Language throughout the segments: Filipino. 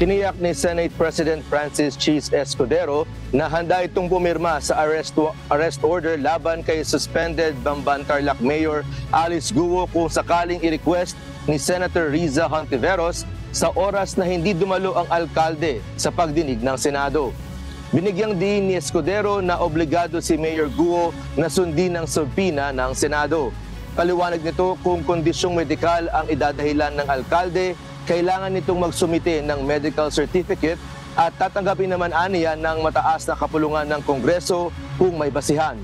Tiniyak ni Senate President Francis Cheese Escudero na handa itong pumirma sa arrest order laban kay suspended Bamban-Tarlac Mayor Alice Guo kung sakaling i-request ni Senator Riza Hontiveros sa oras na hindi dumalo ang alkalde sa pagdinig ng Senado. Binigyang din ni Escudero na obligado si Mayor Guo na sundin ang subpina ng Senado. Paliwanag nito kung kondisyong medikal ang idadahilan ng alkalde, kailangan nitong magsumite ng medical certificate at tatanggapin naman aniya ng mataas na kapulungan ng Kongreso kung may basihan.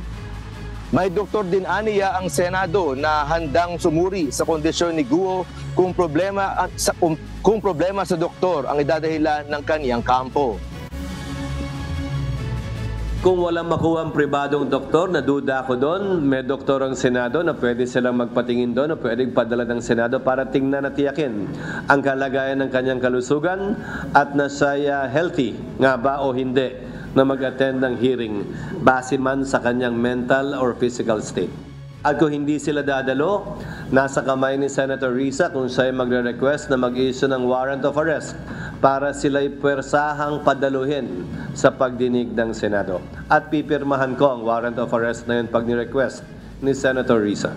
May doktor din aniya ang Senado na handang sumuri sa kondisyon ni Guo kung problema sa doktor ang idadahilan ng kaniyang kampo. Kung walang makuha ang pribadong doktor, naduda ako doon, may doktor ang Senado na pwede silang magpatingin doon o pwedeng padala ng Senado para tingnan at tiyakin ang kalagayan ng kanyang kalusugan at nasaya healthy nga ba o hindi na mag-attend ng hearing base man sa kanyang mental or physical state. At kung hindi sila dadalo, nasa kamay ni Senator Riza kung siya'y magre-request na mag-issue ng warrant of arrest para sila'y pwersahang padaluhin sa pagdinig ng Senado. At pipirmahan ko ang warrant of arrest na yun pag ni-request ni Senator Riza.